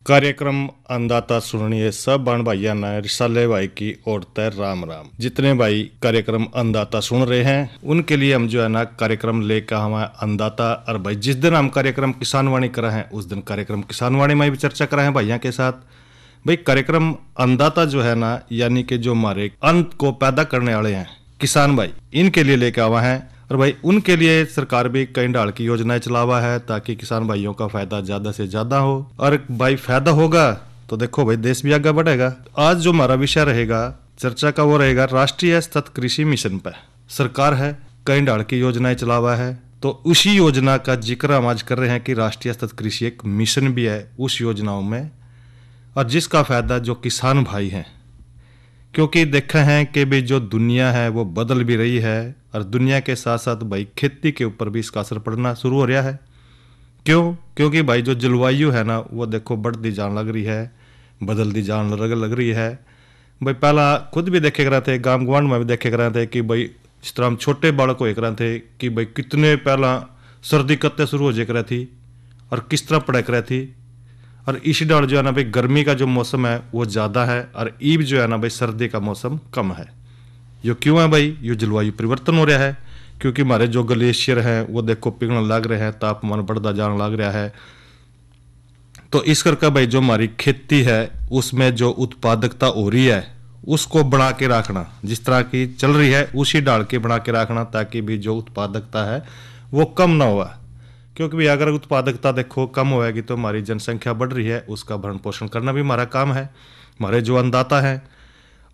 कार्यक्रम अन्नदाता सुनिए सब बहन भाइया ने रिसाले भाई की ओर तय राम राम। जितने भाई कार्यक्रम अन्नदाता सुन रहे हैं उनके लिए हम जो है ना कार्यक्रम लेकर हम अन्नदाता। और भाई जिस दिन हम कार्यक्रम किसान वाणी करा है उस दिन कार्यक्रम किसान वाणी में भी चर्चा करा है भैया के साथ। भाई कार्यक्रम अन्नदाता जो है ना यानी कि जो हमारे अन्न को पैदा करने वाले हैं किसान भाई, इनके लिए लेकर आवा है। और भाई उनके लिए सरकार भी कई ढाल की योजनाएं चलावा है ताकि किसान भाइयों का फायदा ज्यादा से ज्यादा हो। और भाई फायदा होगा तो देखो भाई देश भी आगे बढ़ेगा। आज जो हमारा विषय रहेगा चर्चा का वो रहेगा राष्ट्रीय सतत कृषि मिशन पे। सरकार है कई ढाल की योजनाएं चलावा है, तो उसी योजना का जिक्र हम आज कर रहे हैं कि राष्ट्रीय सतत कृषि एक मिशन भी है उस योजनाओं में, और जिसका फायदा जो किसान भाई हैं। क्योंकि देखे हैं कि भाई जो दुनिया है वो बदल भी रही है और दुनिया के साथ साथ भाई खेती के ऊपर भी इसका असर पड़ना शुरू हो रहा है। क्योंकि भाई जो जलवायु है ना वो देखो बढ़ती जान लग रही है, बदलती जान लग रही है। भाई पहला खुद भी देखे रहे थे, गांव गवांड में भी देखे रहे थे कि भाई जिस तरह हम छोटे बालक को देख रहे थे कि भाई कितने पहला सर्दी कत्ते शुरू हो जाकर थी और किस तरह पड़क रही थी। और इस डाल जो है ना भाई गर्मी का जो मौसम है वो ज़्यादा है और ईब जो है ना भाई सर्दी का मौसम कम है। यो क्यों है भाई? यो जलवायु परिवर्तन हो रहा है क्योंकि हमारे जो ग्लेशियर हैं वो देखो पिघलने लग रहे हैं, तापमान बढ़ता जाने लग रहा है। तो इस करके भाई जो हमारी खेती है उसमें जो उत्पादकता हो रही है उसको बना के रखना, जिस तरह की चल रही है उसी डाल के बना के रखना ताकि भी जो उत्पादकता है वो कम ना हुआ। क्योंकि भी अगर उत्पादकता देखो कम होएगी तो हमारी जनसंख्या बढ़ रही है, उसका भरण पोषण करना भी हमारा काम है, हमारे जो अन्नदाता हैं।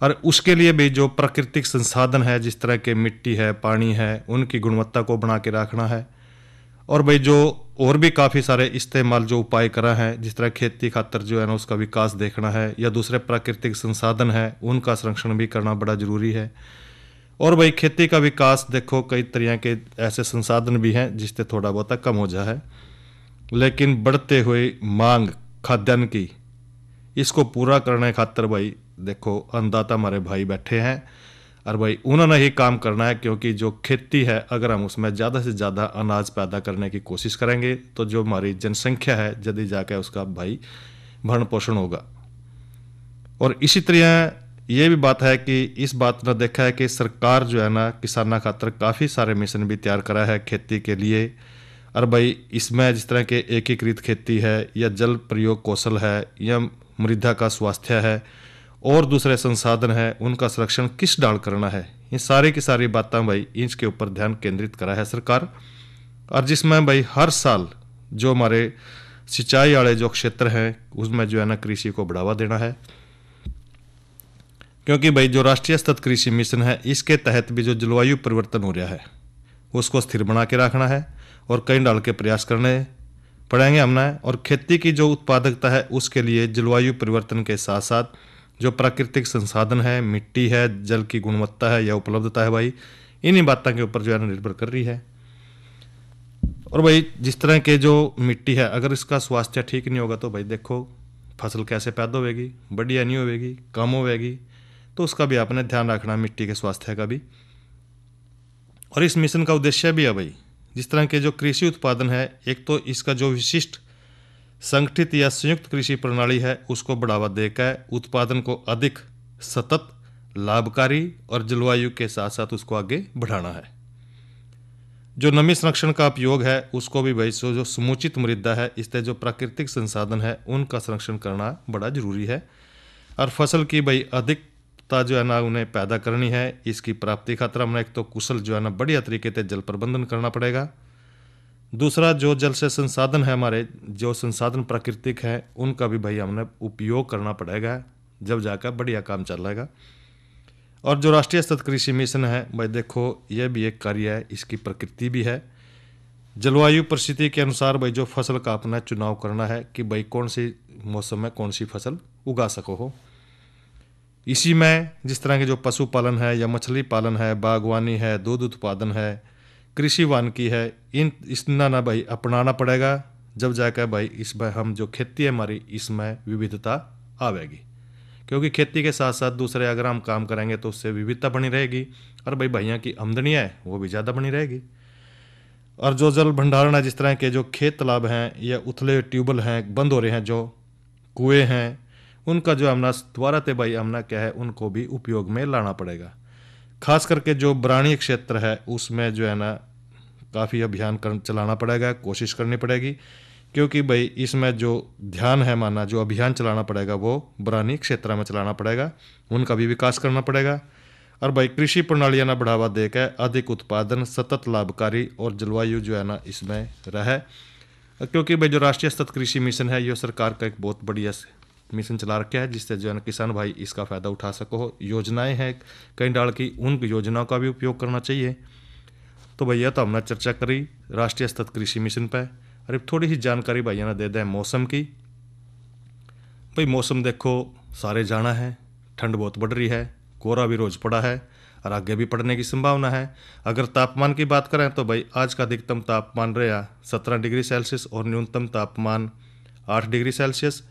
और उसके लिए भी जो प्राकृतिक संसाधन है जिस तरह के मिट्टी है, पानी है, उनकी गुणवत्ता को बना के रखना है। और भाई जो और भी काफ़ी सारे इस्तेमाल जो उपाय करा है जिस तरह खेती खातर जो है ना उसका विकास देखना है, या दूसरे प्राकृतिक संसाधन है उनका संरक्षण भी करना बड़ा जरूरी है। और भाई खेती का विकास देखो कई तरह के ऐसे संसाधन भी हैं जिससे थोड़ा बहुत कम हो जाए है, लेकिन बढ़ते हुए मांग खाद्यान्न की इसको पूरा करने खातर भाई देखो अन्नदाता हमारे भाई बैठे हैं और भाई उन्होंने ही काम करना है। क्योंकि जो खेती है अगर हम उसमें ज़्यादा से ज़्यादा अनाज पैदा करने की कोशिश करेंगे तो जो हमारी जनसंख्या है जल्दी जाकर उसका भाई भरण पोषण होगा। और इसी तरह ये भी बात है कि इस बात ने देखा है कि सरकार जो है ना किसाना खातर काफ़ी सारे मिशन भी तैयार करा है खेती के लिए। और भाई इसमें जिस तरह के एकीकृत खेती है या जल प्रयोग कौशल है या मृदा का स्वास्थ्य है और दूसरे संसाधन है उनका संरक्षण किस डाल करना है, ये सारी की सारी बातें भाई इसके ऊपर ध्यान केंद्रित करा है सरकार। और जिसमें भाई हर साल जो हमारे सिंचाई वाले जो क्षेत्र हैं उसमें जो है ना कृषि को बढ़ावा देना है। क्योंकि भाई जो राष्ट्रीय सतत कृषि मिशन है इसके तहत भी जो जलवायु परिवर्तन हो रहा है उसको स्थिर बना के रखना है और कई डाल के प्रयास करने पड़ेंगे हमने। और खेती की जो उत्पादकता है उसके लिए जलवायु परिवर्तन के साथ साथ जो प्राकृतिक संसाधन है, मिट्टी है, जल की गुणवत्ता है या उपलब्धता है भाई इन्हीं बातों के ऊपर जो है ना निर्भर कर रही है। और भाई जिस तरह के जो मिट्टी है अगर इसका स्वास्थ्य ठीक नहीं होगा तो भाई देखो फसल कैसे पैदा होगी, बढ़िया नहीं होगी, कम होगी। तो उसका भी आपने ध्यान रखना, मिट्टी के स्वास्थ्य का भी। और इस मिशन का उद्देश्य भी है भाई जिस तरह के जो कृषि उत्पादन है, एक तो इसका जो विशिष्ट संगठित या संयुक्त कृषि प्रणाली है उसको बढ़ावा देकर उत्पादन को अधिक सतत, लाभकारी और जलवायु के साथ साथ उसको आगे बढ़ाना है। जो नमी संरक्षण का उपयोग है उसको भी भाई जो समुचित मृदा है इससे जो प्राकृतिक संसाधन है उनका संरक्षण करना बड़ा जरूरी है। और फसल की भाई अधिक जो है ना उन्हें पैदा करनी है, इसकी प्राप्ति खातिर हमने एक तो कुशल जो है ना बढ़िया तरीके से जल प्रबंधन करना पड़ेगा। दूसरा जो जल से संसाधन है हमारे जो संसाधन प्राकृतिक है उनका भी भाई हमने उपयोग करना पड़ेगा, जब जाकर बढ़िया काम चलेगा। और जो राष्ट्रीय सतत कृषि मिशन है भाई देखो यह भी एक कार्य है, इसकी प्रकृति भी है। जलवायु परिस्थिति के अनुसार भाई जो फसल का अपना चुनाव करना है कि भाई कौन सी मौसम में कौन सी फसल उगा सको हो। इसी में जिस तरह के जो पशुपालन है या मछली पालन है, बागवानी है, दूध उत्पादन है, कृषि वानिकी है, इन इसना ना भाई अपनाना पड़ेगा, जब जाकर भाई इसमें हम जो खेती है हमारी इसमें विविधता आवेगी। क्योंकि खेती के साथ साथ दूसरे अगर हम काम करेंगे तो उससे विविधता बनी रहेगी और भाई भैया की आमदनी है वो भी ज़्यादा बनी रहेगी। और जो जल भंडारण है जिस तरह के जो खेत तालाब हैं या उथले ट्यूबवेल हैं बंद हो रहे हैं, जो कुएं हैं, उनका जो हमना दोबारा ते भाई हमना क्या है उनको भी उपयोग में लाना पड़ेगा। खास करके जो ब्राणीय क्षेत्र है उसमें जो है ना काफ़ी अभियान चलाना पड़ेगा, कोशिश करनी पड़ेगी, क्योंकि भाई इसमें जो ध्यान है माना जो अभियान चलाना पड़ेगा वो ब्राणीय क्षेत्र में चलाना पड़ेगा, उनका भी विकास करना पड़ेगा। और भाई कृषि प्रणालियाँ ना बढ़ावा देकर अधिक उत्पादन, सतत लाभकारी और जलवायु जो है ना इसमें रहे, क्योंकि भाई जो राष्ट्रीय सतत कृषि मिशन है ये सरकार का एक बहुत बढ़िया मिशन चला रखा है, जिससे जो है ना किसान भाई इसका फ़ायदा उठा सको। योजनाएं हैं कई डाल की, उन योजनाओं का भी उपयोग करना चाहिए। तो भैया तो हमने चर्चा करी राष्ट्रीय सतत कृषि मिशन पर। अरे थोड़ी सी जानकारी भैया ना दे दें मौसम की। भाई मौसम देखो सारे जाना है, ठंड बहुत बढ़ रही है, कोहरा भी रोज़ पड़ा है और आगे भी पड़ने की संभावना है। अगर तापमान की बात करें तो भाई आज का अधिकतम तापमान रहा 17 डिग्री सेल्सियस और न्यूनतम तापमान 8 डिग्री सेल्सियस।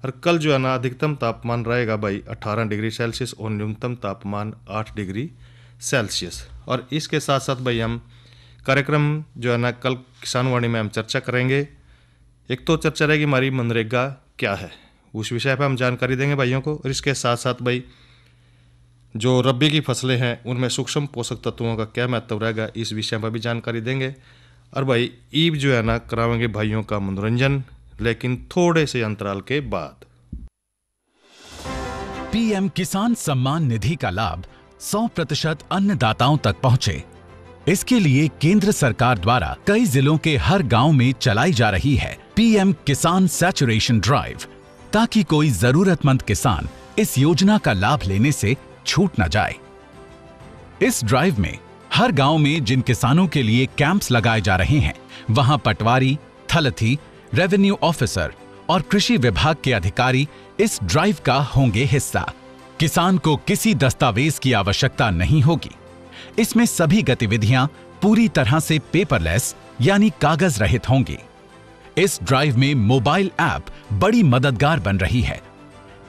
और कल जो है ना अधिकतम तापमान रहेगा भाई 18 डिग्री सेल्सियस और न्यूनतम तापमान 8 डिग्री सेल्सियस। और इसके साथ साथ भाई हम कार्यक्रम जो है ना कल किसान वाणी में हम चर्चा करेंगे। एक तो चर्चा रहेगी हमारी मनरेगा क्या है, उस विषय पर हम जानकारी देंगे भाइयों को। और इसके साथ साथ भाई जो रबी की फसलें हैं उनमें सूक्ष्म पोषक तत्वों का क्या महत्व रहेगा, इस विषय पर भी जानकारी देंगे। और भाई ईब जो है ना करावेंगे भाइयों का मनोरंजन, लेकिन थोड़े से अंतराल के बाद। पीएम किसान सम्मान निधि का लाभ 100% अन्नदाताओं तक पहुंचे, इसके लिए केंद्र सरकार द्वारा कई जिलों के हर गांव में चलाई जा रही है पीएम किसान सैचुरेशन ड्राइव, ताकि कोई जरूरतमंद किसान इस योजना का लाभ लेने से छूट न जाए। इस ड्राइव में हर गांव में जिन किसानों के लिए कैंप्स लगाए जा रहे हैं, वहां पटवारी, थलथी, रेवेन्यू ऑफिसर और कृषि विभाग के अधिकारी इस ड्राइव का होंगे हिस्सा। किसान को किसी दस्तावेज की आवश्यकता नहीं होगी। इसमें सभी गतिविधियां पूरी तरह से पेपरलेस यानी कागज रहित होंगी। इस ड्राइव में मोबाइल ऐप बड़ी मददगार बन रही है।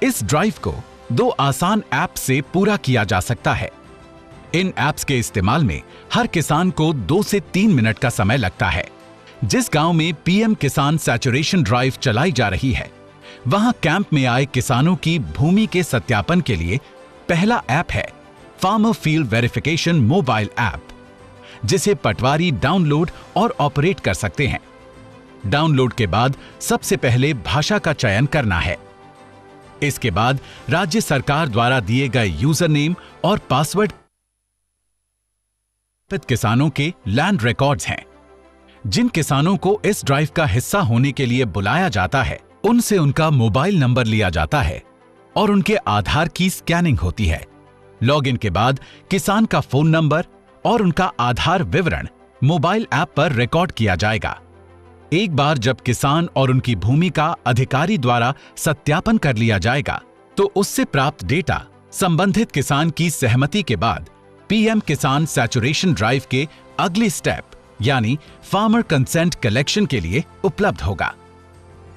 इस ड्राइव को 2 आसान ऐप से पूरा किया जा सकता है। इन ऐप्स के इस्तेमाल में हर किसान को 2 से 3 मिनट का समय लगता है। जिस गांव में पीएम किसान सैचुरेशन ड्राइव चलाई जा रही है, वहां कैंप में आए किसानों की भूमि के सत्यापन के लिए पहला ऐप है farmer field verification mobile app, जिसे पटवारी डाउनलोड और ऑपरेट कर सकते हैं। डाउनलोड के बाद सबसे पहले भाषा का चयन करना है। इसके बाद राज्य सरकार द्वारा दिए गए यूजर नेम और पासवर्ड किसानों के लैंड रिकॉर्ड्स हैं। जिन किसानों को इस ड्राइव का हिस्सा होने के लिए बुलाया जाता है, उनसे उनका मोबाइल नंबर लिया जाता है और उनके आधार की स्कैनिंग होती है। लॉगिन के बाद किसान का फोन नंबर और उनका आधार विवरण मोबाइल ऐप पर रिकॉर्ड किया जाएगा। एक बार जब किसान और उनकी भूमि का अधिकारी द्वारा सत्यापन कर लिया जाएगा, तो उससे प्राप्त डेटा संबंधित किसान की सहमति के बाद पीएम किसान सैचुरेशन ड्राइव के अगले स्टेप यानी फार्मर कंसेंट कलेक्शन के लिए उपलब्ध होगा।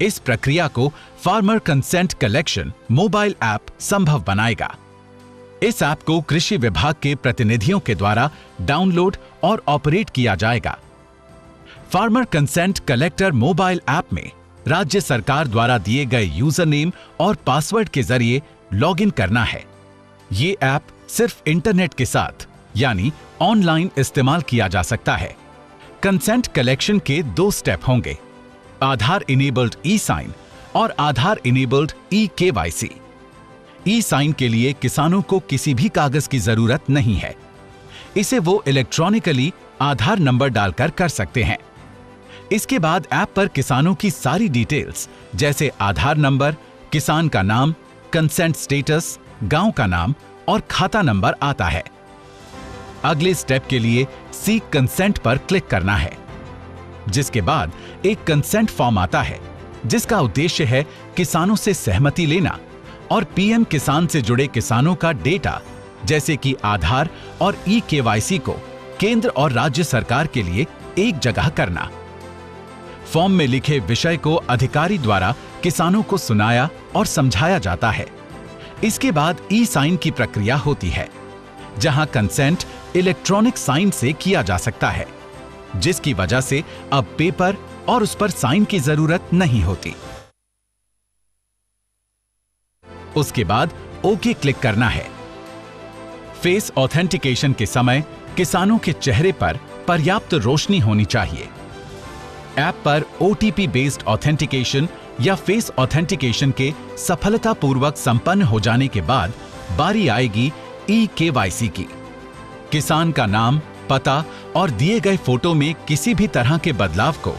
इस प्रक्रिया को farmer consent collection mobile app संभव बनाएगा। इस ऐप को कृषि विभाग के प्रतिनिधियों के द्वारा डाउनलोड और ऑपरेट किया जाएगा। Farmer consent collector mobile app में राज्य सरकार द्वारा दिए गए यूजर नेम और पासवर्ड के जरिए लॉगिन करना है। ये ऐप सिर्फ इंटरनेट के साथ यानी ऑनलाइन इस्तेमाल किया जा सकता है। कंसेंट कलेक्शन के 2 स्टेप होंगे, आधार इनेबल्ड ई साइन और आधार इनेबल्ड ई केवाईसी। ई साइन के लिए किसानों को किसी भी कागज की जरूरत नहीं है। इसे वो इलेक्ट्रॉनिकली आधार नंबर डालकर कर सकते हैं। इसके बाद ऐप पर किसानों की सारी डिटेल्स जैसे आधार नंबर, किसान का नाम, कंसेंट स्टेटस, गांव का नाम और खाता नंबर आता है। अगले स्टेप के लिए सीक कंसेंट पर क्लिक करना है, जिसके बाद एक कंसेंट फॉर्म आता है, जिसका उद्देश्य है किसानों से सहमति लेना और पीएम किसान से जुड़े किसानों का डेटा जैसे कि आधार और ई केवाईसी को केंद्र और राज्य सरकार के लिए एक जगह करना। फॉर्म में लिखे विषय को अधिकारी द्वारा किसानों को सुनाया और समझाया जाता है। इसके बाद ई साइन की प्रक्रिया होती है, जहां कंसेंट इलेक्ट्रॉनिक साइन से किया जा सकता है, जिसकी वजह से अब पेपर और उस पर साइन की जरूरत नहीं होती। उसके बाद ओके क्लिक करना है। फेस ऑथेंटिकेशन के समय किसानों के चेहरे पर पर्याप्त रोशनी होनी चाहिए। ऐप पर ओटीपी बेस्ड ऑथेंटिकेशन या फेस ऑथेंटिकेशन के सफलतापूर्वक संपन्न हो जाने के बाद बारी आएगी ई-केवाईसी की। किसान का नाम, पता और दिए गए फोटो में किसी भी तरह के बदलाव को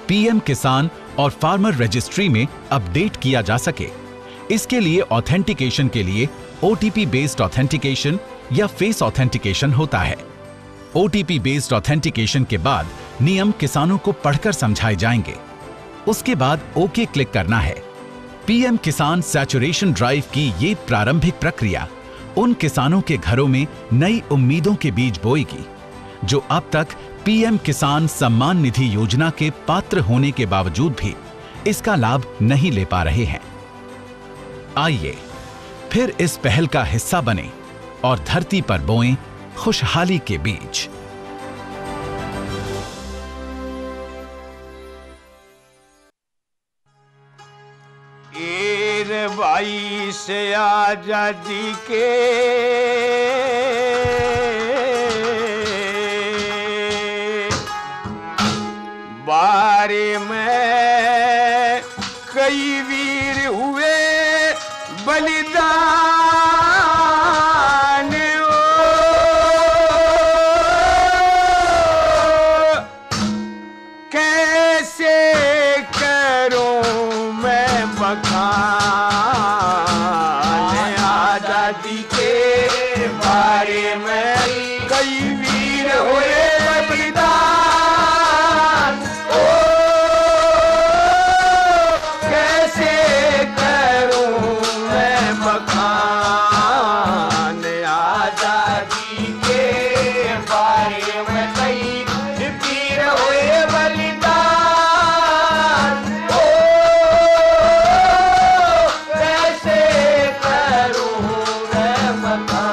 पीएम किसान और फार्मर रजिस्ट्री में अपडेट किया जा सके, इसके लिए ऑथेंटिकेशन के लिए ओटीपी बेस्ड ऑथेंटिकेशन या फेस ऑथेंटिकेशन होता है। ओटीपी बेस्ड ऑथेंटिकेशन के बाद नियम किसानों को पढ़कर समझाए जाएंगे। उसके बाद ओके क्लिक करना है। पीएम किसान सैचुरेशन ड्राइव की ये प्रारंभिक प्रक्रिया उन किसानों के घरों में नई उम्मीदों के बीज बोएगी जो अब तक पीएम किसान सम्मान निधि योजना के पात्र होने के बावजूद भी इसका लाभ नहीं ले पा रहे हैं। आइए फिर इस पहल का हिस्सा बने और धरती पर बोएं खुशहाली के बीज। भाई से आजादी के बारे में कई वीर हुए बलिदान। कैसे करूं मैं बखान आजादी के बारे में कई वीर हुए बलिदान। ओ कैसे करूं मैं बखान आजादी के बारे में कई वीर हुए बलिदान। ओ कैसे करूं मैं बखान।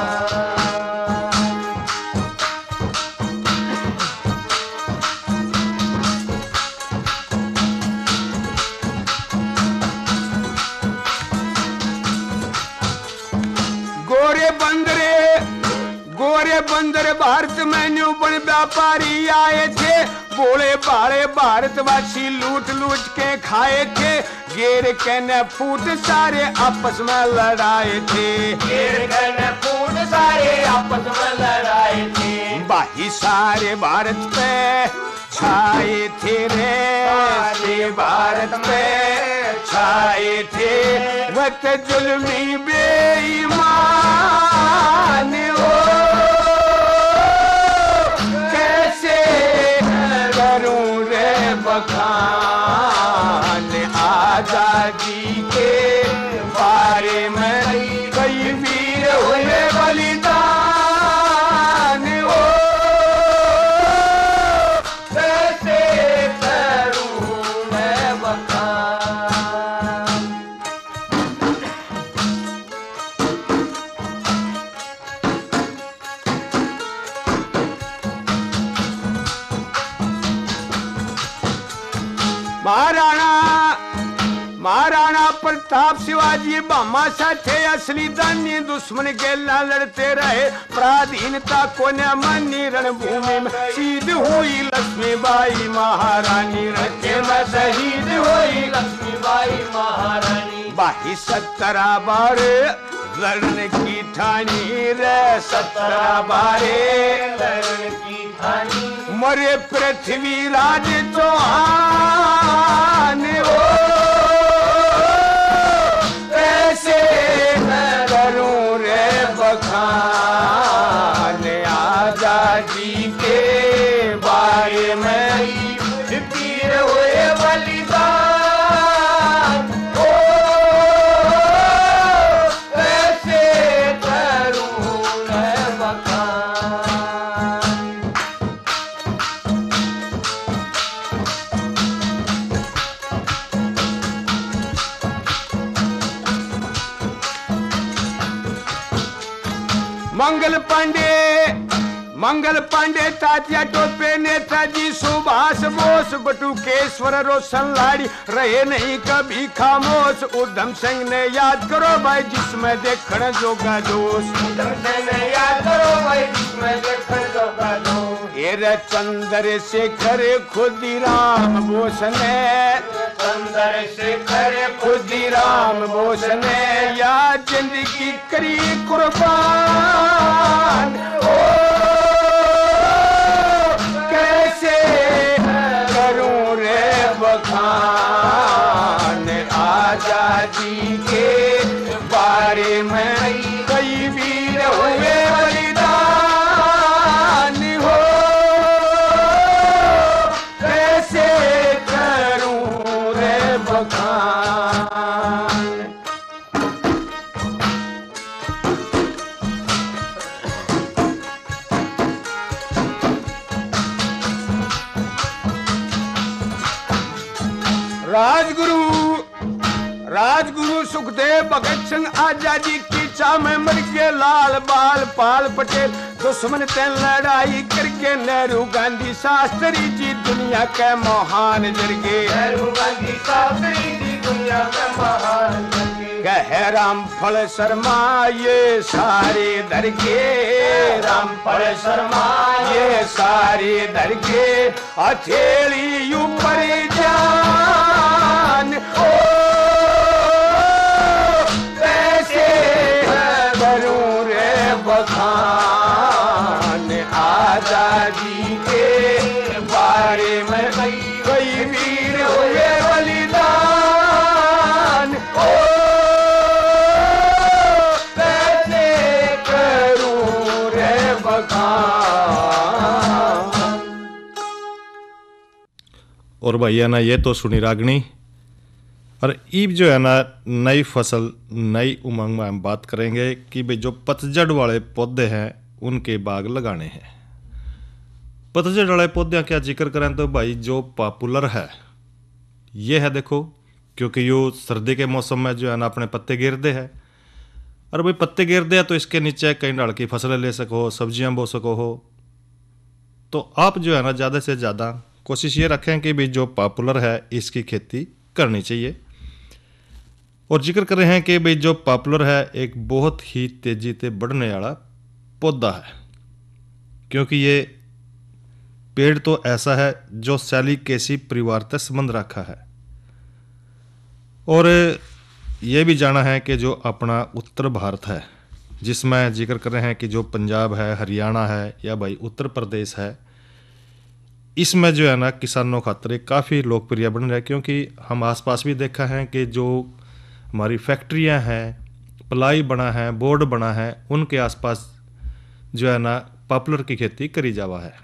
गोरे बंदर भारत में न्यू बन व्यापारी आए थे। बोले बाड़े भारतवासी लूट लूट के खाए थे। गेर कहने फूट सारे आपस में लड़ाए थे। गेर कहने फूट सारे आपस में लड़ाए थे। बाही सारे भारत पे छाए थे रे, भारत पे छाए थे। वक्त जुल्मी बेईमान हो कैसे करूं रे बखान आजादी के बारे में कई वीर हुए बलिदान। ओ कैसे करूं मैं बखान। महाराणा प्रताप शिवाजी भामा साथे असली दानी दुश्मन के ला लड़ते रहे। पराधीनता को न मानी रणभूमि में शहीद हुई लक्ष्मीबाई महारानी। रखे में शहीद हुई लक्ष्मीबाई महारानी। बाही 17 बार लड़ने की ठानी रे, 17 बारे लड़ने की ठानी। मरे पृथ्वीराज चौहान। ओ कैसे करूं रे बखान आजादी के बारे में वीर हुए बलिदान। ओ कैसे करूं मैं बखान। मंगल पांडे, तात्या टोपे, नेताजी सुभाष बोस, बटुकेश्वर, रोशन लाड़ी रहे नहीं कभी खामोश। उधम सिंह ने याद करो भाई जिसमें देखण जोगा जोश। उधम सिंह ने याद करो भाई जिसमें देखण जोगा जोश। ये चंद्रशेखर खुदीराम बोस ने, चंद्रशेखर खुदीराम बोस ने या जिंदगी करी कुर्बान। आजादी के बारे में कई वीर हुए बलिदान हो, कैसे करूं रे बखान। राजगुरु सुखदेव, भगत सिंह आजादी की चाह में मर के लाल बाल पाल पटेल, दुश्मन ते लड़ाई करके नेहरू गांधी शास्त्री जी दुनिया के महान जरगे। नेहरू गांधी शास्त्री जी दुनिया के महान जरगे। कहे रामफल शर्मा ये सारे दरगे, रामफल शर्मा ये सारे दरगे, हथेली ऊपर जान ओ बखान। आजादी के बारे में कई वीर हुए बलिदान ओ, कैसे करूं रे बखान। और भैया ना ये तो सुनी रागनी। और ईब जो है ना नई फसल नई उमंग में हम बात करेंगे कि भाई जो पतझड़ वाले पौधे हैं उनके बाग लगाने हैं। पतझड़ वाले पौधे क्या जिक्र करें तो भाई जो पॉपुलर है ये है, देखो क्योंकि यो सर्दी के मौसम में जो है ना अपने पत्ते गिरते हैं। और भाई पत्ते गिरते हैं तो इसके नीचे कई डाल की फसलें ले सको, सब्जियां बो सको हो। तो आप जो है ना ज़्यादा से ज़्यादा कोशिश ये रखें कि भाई जो पॉपुलर है इसकी खेती करनी चाहिए। और जिक्र कर रहे हैं कि भाई जो पॉपुलर है एक बहुत ही तेजी से बढ़ने वाला पौधा है, क्योंकि ये पेड़ तो ऐसा है जो सैलिकेसी परिवार से संबंध रखा है। और ये भी जाना है कि जो अपना उत्तर भारत है, जिसमें जिक्र कर रहे हैं कि जो पंजाब है, हरियाणा है या भाई उत्तर प्रदेश है, इसमें जो है ना किसानों खातिर काफ़ी लोकप्रिय बन रहा है। क्योंकि हम आसपास भी देखा है कि जो हमारी फैक्ट्रियां हैं, प्लाई बना है, बोर्ड बना है, उनके आसपास जो है ना पॉपुलर की खेती करी जावा है।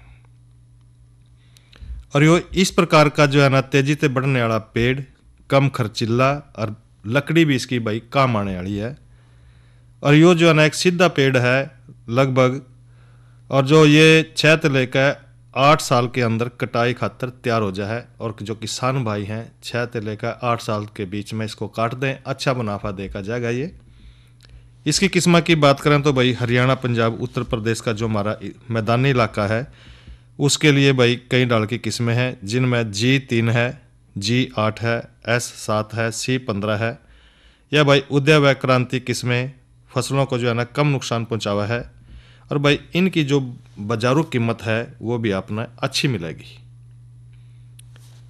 और यो इस प्रकार का जो है ना तेजी से बढ़ने वाला पेड़, कम खर्चीला और लकड़ी भी इसकी भाई काम आने वाली है। और यो जो है ना एक सीधा पेड़ है लगभग, और जो ये 6 से लेकर 8 साल के अंदर कटाई खातर तैयार हो जाए। और जो किसान भाई हैं 6 से लेकर 8 साल के बीच में इसको काट दें, अच्छा मुनाफा देखा जाएगा। ये इसकी किस्म की बात करें तो भाई हरियाणा, पंजाब, उत्तर प्रदेश का जो हमारा मैदानी इलाका है उसके लिए भाई कई डाल की किस्में हैं, जिनमें G3 है, G8 है, S7 है, C15 है। यह भाई उदय व क्रांति किस्में फसलों को जो है ना कम नुकसान पहुँचावा है। और भाई इनकी जो बाजारू कीमत है वो भी आपने अच्छी मिलेगी।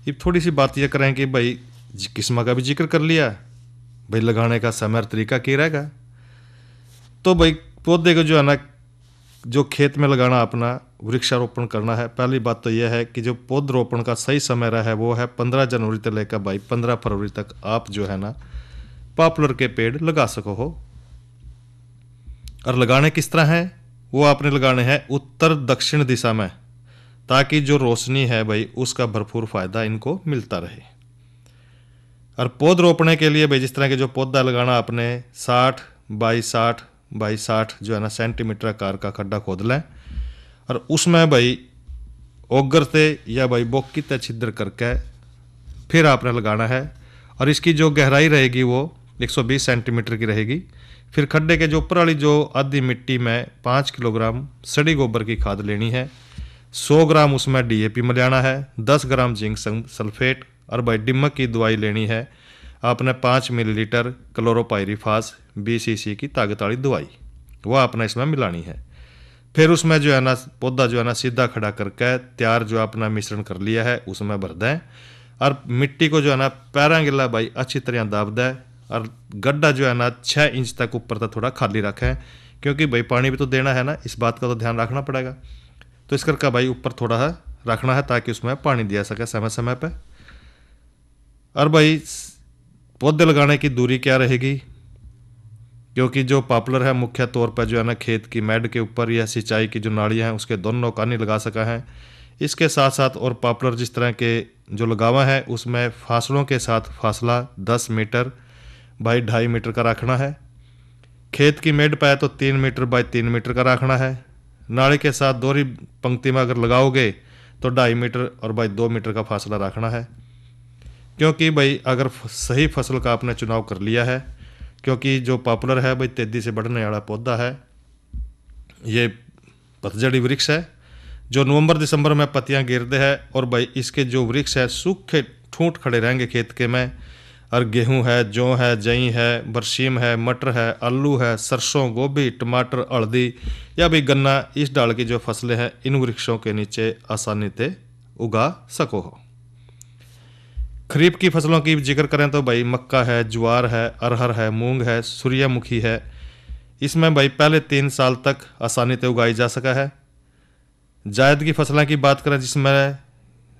अब थोड़ी सी बात यह करें कि भाई किस्म का भी जिक्र कर लिया, भाई लगाने का समय और तरीका क्या रहेगा। तो भाई पौधे को जो है ना जो खेत में लगाना, अपना वृक्षारोपण करना है। पहली बात तो यह है कि जो पौधरोपण का सही समय रहा है वो है 15 जनवरी से लेकर भाई 15 फरवरी तक आप जो है ना पॉपुलर के पेड़ लगा सको हो। और लगाने किस तरह है, वो आपने लगाने हैं उत्तर दक्षिण दिशा में, ताकि जो रोशनी है भाई उसका भरपूर फायदा इनको मिलता रहे। और पौध रोपने के लिए भाई जिस तरह के जो पौधा लगाना आपने 60 बाई 60 जो है ना सेंटीमीटर आकार का खड्डा खोद लें। और उसमें भाई ओगर से या भाई बोकी से छिद्र करके फिर आपने लगाना है। और इसकी जो गहराई रहेगी वो 120 सेंटीमीटर की रहेगी। फिर खड्डे के जो ऊपर वाली जो आधी मिट्टी में 5 किलोग्राम सड़ी गोबर की खाद लेनी है, 100 ग्राम उसमें डीएपी मिलाना है, 10 ग्राम जिंक सल्फेट और भाई डिमक की दवाई लेनी है आपने 5 मिलीलीटर क्लोरोपाइरीफास 20 cc की ताकत वाली दवाई, वह आपने इसमें मिलानी है। फिर उसमें जो है ना पौधा जो है ना सीधा खड़ा करके तैयार जो अपना मिश्रण कर लिया है उसमें भर दें और मिट्टी को जो है ना पैरा गिला भाई अच्छी तरह दाब दें और गड्ढा जो है ना 6 इंच तक ऊपर तक थोड़ा खाली रखें, क्योंकि भाई पानी भी तो देना है ना, इस बात का तो ध्यान रखना पड़ेगा। तो इस करके भाई ऊपर थोड़ा सा रखना है ताकि उसमें पानी दिया सके समय समय पर। और भाई पौधे लगाने की दूरी क्या रहेगी, क्योंकि जो पॉपुलर है मुख्य तौर पर जो है ना खेत की मेड के ऊपर या सिंचाई की जो नालियाँ हैं उसके दोनों कानी लगा सका है। इसके साथ साथ और पॉपुलर जिस तरह के जो लगावा है उसमें फासलों के साथ फासला 10 मीटर बाई 2.5 मीटर का रखना है। खेत की मेड पाए तो 3 मीटर बाई 3 मीटर का रखना है। नाली के साथ दोहरी पंक्ति में अगर लगाओगे तो 2.5 मीटर और बाई 2 मीटर का फासला रखना है, क्योंकि भाई अगर सही फसल का आपने चुनाव कर लिया है, क्योंकि जो पॉपुलर है भाई तेजी से बढ़ने वाला पौधा है, ये पतझड़ी वृक्ष है जो नवंबर दिसंबर में पत्तियां गिरते हैं और भाई इसके जो वृक्ष है सूखे ठूंठ खड़े रहेंगे खेत के में। और गेहूं है, जौ है, जई है, बरसीम है, मटर है, आलू है, सरसों, गोभी, टमाटर, हल्दी या भाई गन्ना, इस डाल की जो फसलें हैं इन वृक्षों के नीचे आसानी से उगा सको हो। खरीफ की फसलों की जिक्र करें तो भाई मक्का है, ज्वार है, अरहर है, मूंग है, सूर्यमुखी है। इसमें भाई पहले 3 साल तक आसानी से उगाई जा सका है। जायद की फसलों की बात करें जिसमें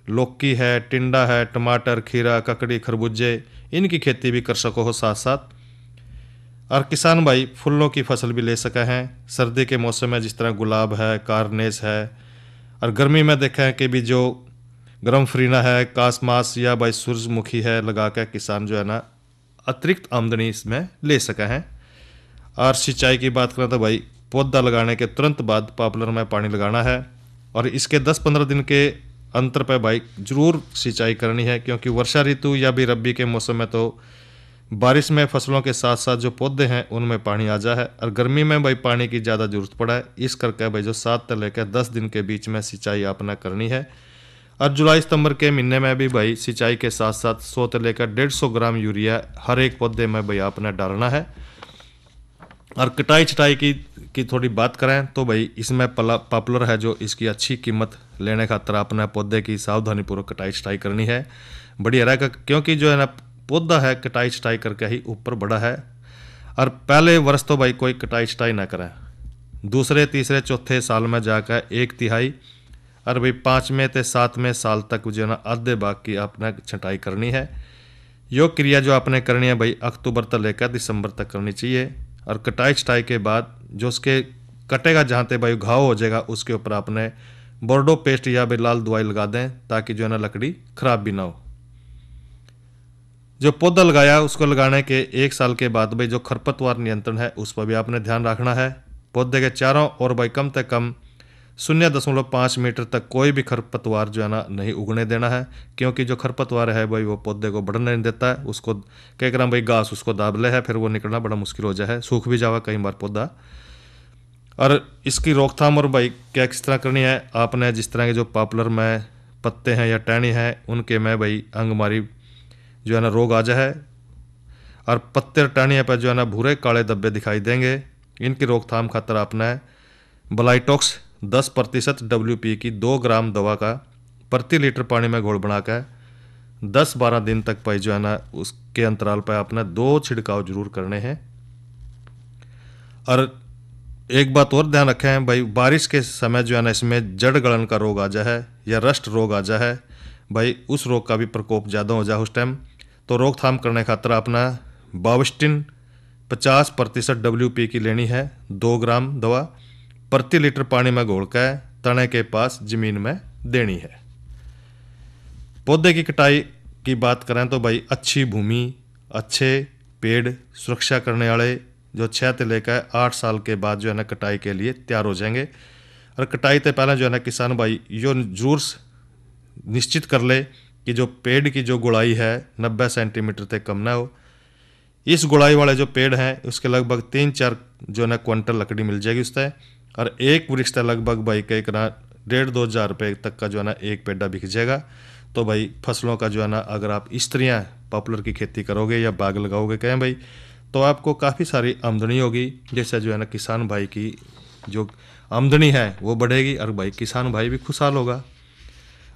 लौकी है, टिंडा है, टमाटर, खीरा, ककड़ी, खरबूजे, इनकी खेती भी कर सको हो साथ साथ। और किसान भाई फूलों की फसल भी ले सके हैं सर्दी के मौसम में, जिस तरह गुलाब है, कारनेस है। और गर्मी में देखें कि भी जो गरम फरीना है, कासमास या भाई सूरजमुखी है लगा कर किसान जो है ना अतिरिक्त आमदनी इसमें ले सके हैं। और सिंचाई की बात करें तो भाई पौधा लगाने के तुरंत बाद पॉपुलर में पानी लगाना है और इसके 10-15 दिन के अंतर पर भाई जरूर सिंचाई करनी है, क्योंकि वर्षा ऋतु या भी रबी के मौसम में तो बारिश में फसलों के साथ साथ जो पौधे हैं उनमें पानी आ जाए और गर्मी में भाई पानी की ज़्यादा जरूरत पड़ा है। इस करके भाई जो 7 से लेकर 10 दिन के बीच में सिंचाई आपने करनी है। और जुलाई सितंबर के महीने में भी भाई सिंचाई के साथ साथ 100 से लेकर 150 ग्राम यूरिया हर एक पौधे में भाई आपने डालना है। और कटाई छटाई की थोड़ी बात करें तो भाई इसमें पॉपुलर है जो इसकी अच्छी कीमत लेने खातर अपने पौधे की सावधानीपूर्वक कटाई छटाई करनी है बढ़िया रहेगा, क्योंकि जो है ना पौधा है कटाई छटाई करके ही ऊपर बढ़ा है। और पहले वर्ष तो भाई कोई कटाई छटाई ना करें, दूसरे तीसरे चौथे साल में जाकर 1/3 और भाई 5वें से 7वें साल तक जो है ना आधे भाग की आपने छटाई करनी है। योग क्रिया जो आपने करनी है भाई अक्टूबर तक लेकर दिसंबर तक करनी चाहिए। और कटाई छटाई के बाद जो उसके कटेगा जहाँ पे भाई घाव हो जाएगा उसके ऊपर आपने बोर्डो पेस्ट या भाई लाल दवाई लगा दें ताकि जो है ना लकड़ी खराब भी ना हो। जो पौधा लगाया उसको लगाने के 1 साल के बाद भाई जो खरपतवार नियंत्रण है उस पर भी आपने ध्यान रखना है। पौधे के चारों ओर भाई कम से कम 0.5 मीटर तक कोई भी खरपतवार जो है ना नहीं उगने देना है, क्योंकि जो खरपतवार है भाई वो पौधे को बढ़ने नहीं देता है। उसको कह कर भाई घास उसको दाब ले है, फिर वो निकलना बड़ा मुश्किल हो जाए, सूख भी जावा कई बार पौधा। और इसकी रोकथाम और भाई क्या किस तरह करनी है आपने, जिस तरह के जो पॉपुलर में पत्ते हैं या टहनी हैं उनके में भाई अंगमारी जो है ना रोग आ जाए और पत्ते और टहनियों पर जो है ना भूरे काले धब्बे दिखाई देंगे। इनकी रोकथाम खातर आपने ब्लाइटॉक्स 10% WP की 2 ग्राम दवा का प्रति लीटर पानी में घोल बनाकर 10-12 दिन तक भाई जो है ना उसके अंतराल पर आपने 2 छिड़काव जरूर करने हैं। और एक बात और ध्यान रखें भाई बारिश के समय जो है ना इसमें जड़ गलन का रोग आ जाए या रस्ट रोग आ जाए भाई, उस रोग का भी प्रकोप ज़्यादा हो जाए उस टाइम, तो रोकथाम करने खातर अपना बाविस्टिन 50% WP की लेनी है 2 ग्राम दवा प्रति लीटर पानी में घोलकर तने के पास जमीन में देनी है। पौधे की कटाई की बात करें तो भाई अच्छी भूमि, अच्छे पेड़, सुरक्षा करने वाले जो 6 से लेकर 8 साल के बाद जो है ना कटाई के लिए तैयार हो जाएंगे। और कटाई से पहले जो है ना किसान भाई यो जरूर निश्चित कर ले कि जो पेड़ की जो गुड़ाई है 90 सेंटीमीटर से कम ना हो। इस गुड़ाई वाले जो पेड़ हैं उसके लगभग 3-4 जो ना क्विंटल लकड़ी मिल जाएगी उससे, और एक वृक्ष लगभग भाई कई करा 1,500-2 हज़ार रुपये तक का जो है ना एक पेड़ा बिक जाएगा। तो भाई फसलों का जो है ना अगर आप इस तरह पॉपुलर की खेती करोगे या बाग लगाओगे कहें भाई, तो आपको काफ़ी सारी आमदनी होगी, जैसे जो है ना किसान भाई की जो आमदनी है वो बढ़ेगी और भाई किसान भाई भी खुशहाल होगा।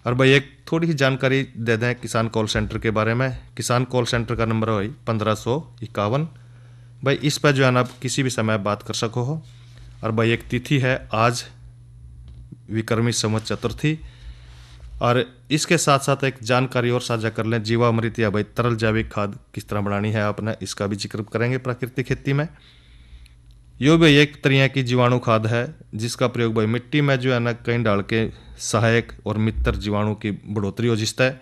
और भाई एक थोड़ी सी जानकारी दे दें किसान कॉल सेंटर के बारे में। किसान कॉल सेंटर का नंबर है भाई 1551। भाई इस पर जो है ना आप किसी भी समय बात कर सको हो। और भाई एक तिथि है आज विक्रमी संवत चतुर्थी। और इसके साथ साथ एक जानकारी और साझा कर लें, जीवामृत या भाई तरल जैविक खाद किस तरह बनानी है आपने, इसका भी जिक्र करेंगे प्राकृतिक खेती में। यो भी एक तरह की जीवाणु खाद है जिसका प्रयोग भाई मिट्टी में जो है ना कहीं डाल के सहायक और मित्र जीवाणु की बढ़ोतरी हो जिसता है।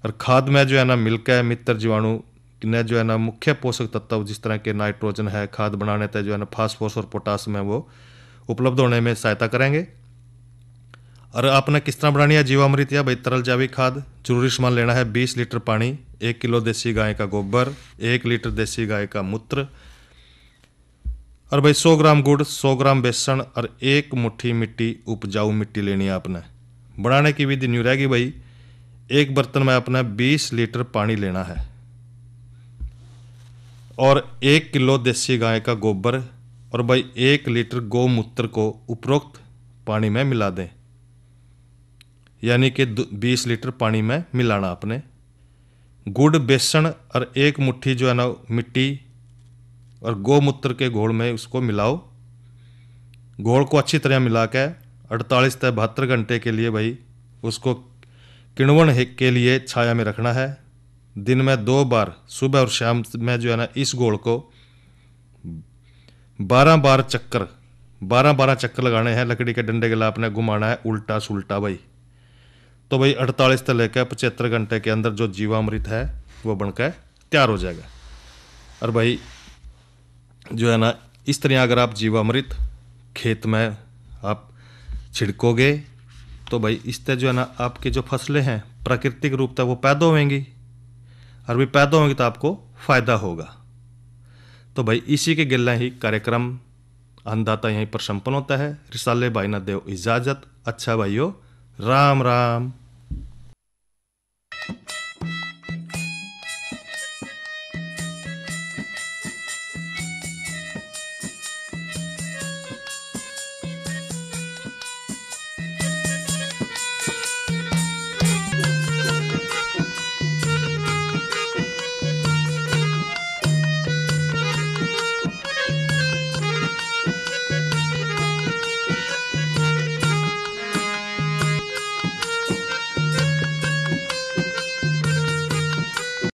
और खाद में जो है ना मिलकर मित्र जीवाणु ने जो है ना मुख्य पोषक तत्व जिस तरह के नाइट्रोजन है खाद बनाने तक जो है ना फास्फोरस और पोटास में वो उपलब्ध होने में सहायता करेंगे। और आपने किस तरह बनानी है जीवामृत या भाई तरल जैविक खाद। जरूरी सामान लेना है 20 लीटर पानी, 1 किलो देसी गाय का गोबर, 1 लीटर देसी गाय का मूत्र, और भाई 100 ग्राम गुड़, 100 ग्राम बेसन और 1 मुट्ठी मिट्टी, उपजाऊ मिट्टी लेनी है आपने। बनाने की विधि न्यू रहेगी भाई, एक बर्तन में आपने 20 लीटर पानी लेना है और 1 किलो देसी गाय का गोबर और भाई 1 लीटर गौमूत्र को उपरोक्त पानी में मिला दें, यानी कि 20 लीटर पानी में मिलाना आपने। गुड़, बेसन और 1 मुट्ठी जो है ना मिट्टी और गौमूत्र के घोल में उसको मिलाओ। घोल को अच्छी तरह मिला के 48 से 72 घंटे के लिए भाई उसको किण्वन के लिए छाया में रखना है। दिन में 2 बार सुबह और शाम में जो है ना इस घोल को 12 चक्कर लगाने हैं। लकड़ी के डंडे के लिए आपने घुमाना है उल्टा सुल्टा भाई। तो भाई 48 से लेकर 75 घंटे के अंदर जो जीवामृत है वो बनकर तैयार हो जाएगा। और भाई जो है ना इस तरह अगर आप जीवामृत खेत में आप छिड़कोगे तो भाई इससे जो है ना आपकी जो फसलें हैं प्राकृतिक रूप से वो पैदा होंगी, और भी पैदा होंगी तो आपको फायदा होगा। तो भाई इसी के गिल्ला ही कार्यक्रम अन्नदाता यहीं पर संपन्न होता है। रिसाले भाई ना देव इजाजत। अच्छा भाइयों, राम राम।